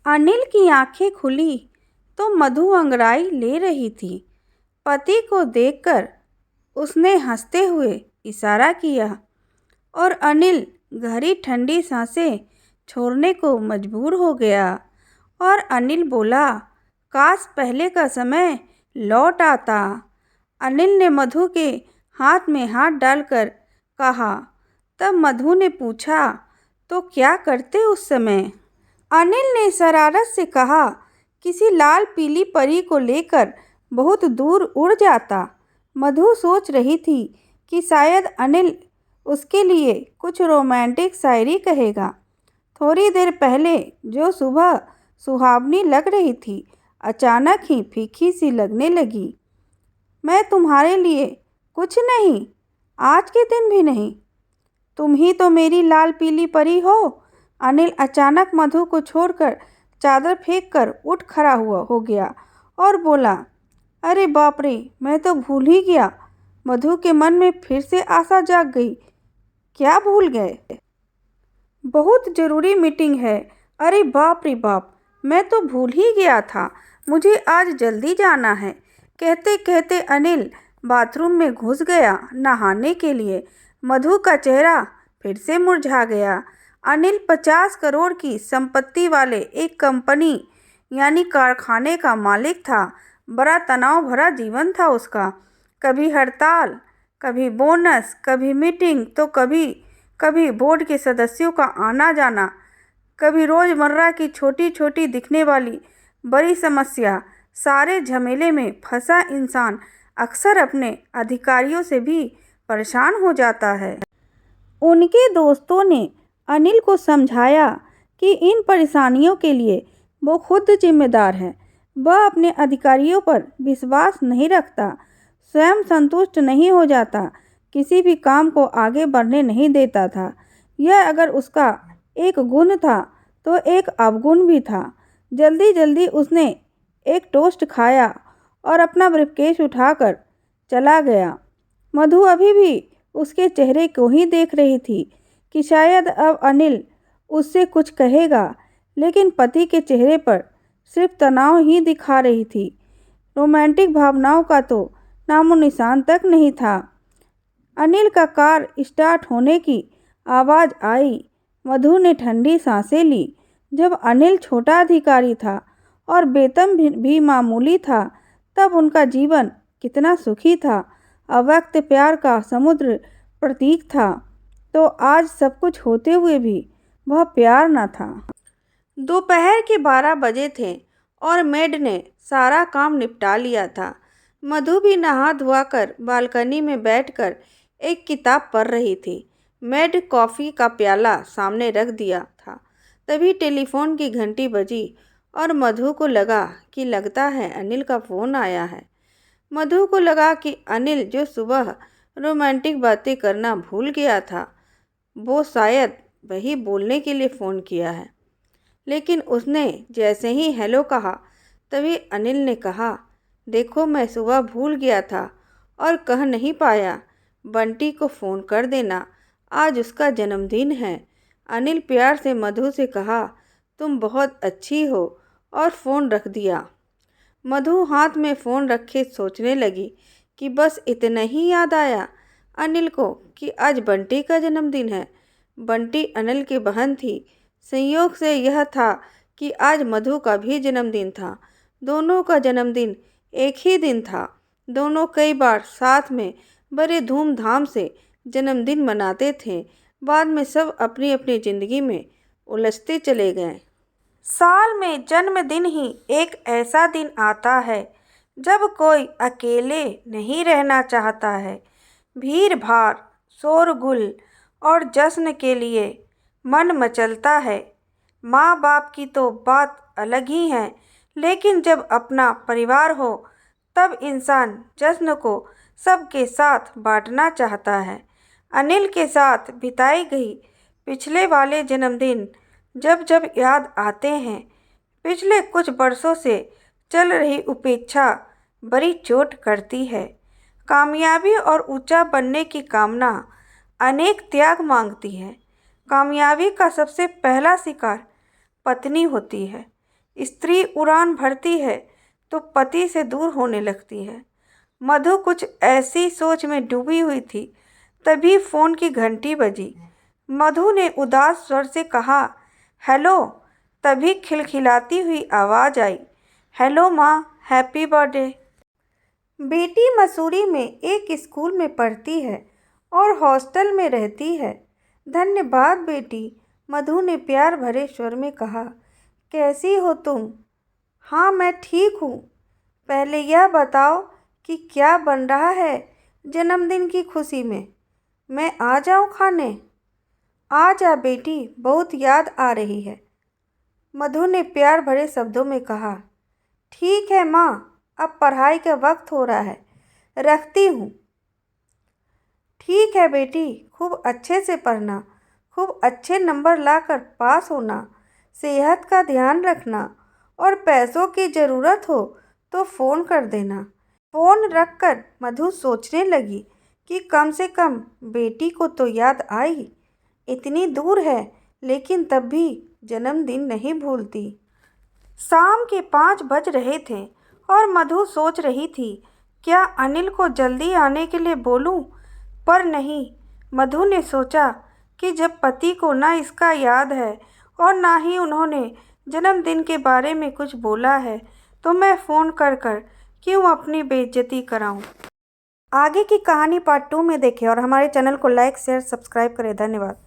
अनिल की आंखें खुली तो मधु अंगड़ाई ले रही थी। पति को देखकर उसने हंसते हुए इशारा किया और अनिल गहरी ठंडी सांसें छोड़ने को मजबूर हो गया। और अनिल बोला, काश पहले का समय लौट आता। अनिल ने मधु के हाथ में हाथ डालकर कहा। तब मधु ने पूछा, तो क्या करते उस समय? अनिल ने शरारत से कहा, किसी लाल पीली परी को लेकर बहुत दूर उड़ जाता। मधु सोच रही थी कि शायद अनिल उसके लिए कुछ रोमांटिक शायरी कहेगा। थोड़ी देर पहले जो सुबह सुहावनी लग रही थी, अचानक ही फीकी सी लगने लगी। मैं तुम्हारे लिए कुछ नहीं, आज के दिन भी नहीं। तुम ही तो मेरी लाल पीली परी हो। अनिल अचानक मधु को छोड़कर चादर फेंककर उठ खड़ा हो गया और बोला, अरे बाप रे, मैं तो भूल ही गया। मधु के मन में फिर से आशा जाग गई। क्या भूल गए? बहुत ज़रूरी मीटिंग है। अरे बाप रे बाप, मैं तो भूल ही गया था। मुझे आज जल्दी जाना है। कहते कहते अनिल बाथरूम में घुस गया नहाने के लिए। मधु का चेहरा फिर से मुरझा गया। अनिल 50 करोड़ की संपत्ति वाले एक कंपनी यानी कारखाने का मालिक था। बड़ा तनाव भरा जीवन था उसका। कभी हड़ताल, कभी बोनस, कभी मीटिंग, तो कभी कभी बोर्ड के सदस्यों का आना जाना, कभी रोज़मर्रा की छोटी छोटी दिखने वाली बड़ी समस्या। सारे झमेले में फंसा इंसान अक्सर अपने अधिकारियों से भी परेशान हो जाता है। उनके दोस्तों ने अनिल को समझाया कि इन परेशानियों के लिए वो खुद जिम्मेदार है। वह अपने अधिकारियों पर विश्वास नहीं रखता, स्वयं संतुष्ट नहीं हो जाता, किसी भी काम को आगे बढ़ने नहीं देता था। यह अगर उसका एक गुण था तो एक अवगुण भी था। जल्दी जल्दी उसने एक टोस्ट खाया और अपना ब्रीफकेस उठाकर चला गया। मधु अभी भी उसके चेहरे को ही देख रही थी कि शायद अब अनिल उससे कुछ कहेगा, लेकिन पति के चेहरे पर सिर्फ तनाव ही दिखा रही थी। रोमांटिक भावनाओं का तो नामो निशान तक नहीं था। अनिल का कार स्टार्ट होने की आवाज़ आई। मधु ने ठंडी सांसें ली। जब अनिल छोटा अधिकारी था और वेतन भी मामूली था, तब उनका जीवन कितना सुखी था। अव्यक्त प्यार का समुद्र प्रतीक था। तो आज सब कुछ होते हुए भी वह प्यार न था। दोपहर के 12 बजे थे और मेड ने सारा काम निपटा लिया था। मधु भी नहा धोकर बालकनी में बैठकर एक किताब पढ़ रही थी। मेड कॉफ़ी का प्याला सामने रख दिया था। तभी टेलीफोन की घंटी बजी और मधु को लगा कि लगता है अनिल का फ़ोन आया है। मधु को लगा कि अनिल जो सुबह रोमांटिक बातें करना भूल गया था, वो शायद वही बोलने के लिए फ़ोन किया है। लेकिन उसने जैसे ही हेलो कहा, तभी अनिल ने कहा, देखो मैं सुबह भूल गया था और कह नहीं पाया। बंटी को फ़ोन कर देना, आज उसका जन्मदिन है। अनिल प्यार से मधु से कहा, तुम बहुत अच्छी हो, और फ़ोन रख दिया। मधु हाथ में फ़ोन रखे सोचने लगी कि बस इतना ही याद आया अनिल को कि आज बंटी का जन्मदिन है। बंटी अनिल की बहन थी। संयोग से यह था कि आज मधु का भी जन्मदिन था। दोनों का जन्मदिन एक ही दिन था। दोनों कई बार साथ में बड़े धूमधाम से जन्मदिन मनाते थे। बाद में सब अपनी अपनी ज़िंदगी में उलझते चले गए। साल में जन्मदिन ही एक ऐसा दिन आता है जब कोई अकेले नहीं रहना चाहता है। भीड़ भाड़, शोरगुल और जश्न के लिए मन मचलता है। माँ बाप की तो बात अलग ही है, लेकिन जब अपना परिवार हो तब इंसान जश्न को सबके साथ बांटना चाहता है। अनिल के साथ बिताई गई पिछले वाले जन्मदिन जब जब याद आते हैं, पिछले कुछ बरसों से चल रही उपेक्षा बड़ी चोट करती है। कामयाबी और ऊंचा बनने की कामना अनेक त्याग मांगती है। कामयाबी का सबसे पहला शिकार पत्नी होती है। स्त्री उड़ान भरती है तो पति से दूर होने लगती है। मधु कुछ ऐसी सोच में डूबी हुई थी, तभी फ़ोन की घंटी बजी। मधु ने उदास स्वर से कहा, हेलो। तभी खिलखिलाती हुई आवाज़ आई, हेलो माँ, हैप्पी बर्थडे। बेटी मसूरी में एक स्कूल में पढ़ती है और हॉस्टल में रहती है। धन्यवाद बेटी, मधु ने प्यार भरे स्वर में कहा। कैसी हो तुम? हाँ, मैं ठीक हूँ। पहले यह बताओ कि क्या बन रहा है जन्मदिन की खुशी में? मैं आ जाऊँ खाने? आ जा बेटी, बहुत याद आ रही है, मधु ने प्यार भरे शब्दों में कहा। ठीक है माँ, अब पढ़ाई का वक्त हो रहा है, रखती हूँ। ठीक है बेटी, खूब अच्छे से पढ़ना, खूब अच्छे नंबर लाकर पास होना, सेहत का ध्यान रखना और पैसों की ज़रूरत हो तो फ़ोन कर देना। फ़ोन रखकर मधु सोचने लगी कि कम से कम बेटी को तो याद आई। इतनी दूर है लेकिन तब भी जन्मदिन नहीं भूलती। शाम के 5 बज रहे थे और मधु सोच रही थी, क्या अनिल को जल्दी आने के लिए बोलूं? पर नहीं, मधु ने सोचा कि जब पति को ना इसका याद है और ना ही उन्होंने जन्मदिन के बारे में कुछ बोला है, तो मैं फ़ोन कर कर क्यों अपनी बेइज्जती कराऊं। आगे की कहानी पार्ट 2 में देखें और हमारे चैनल को लाइक, शेयर, सब्सक्राइब करें। धन्यवाद।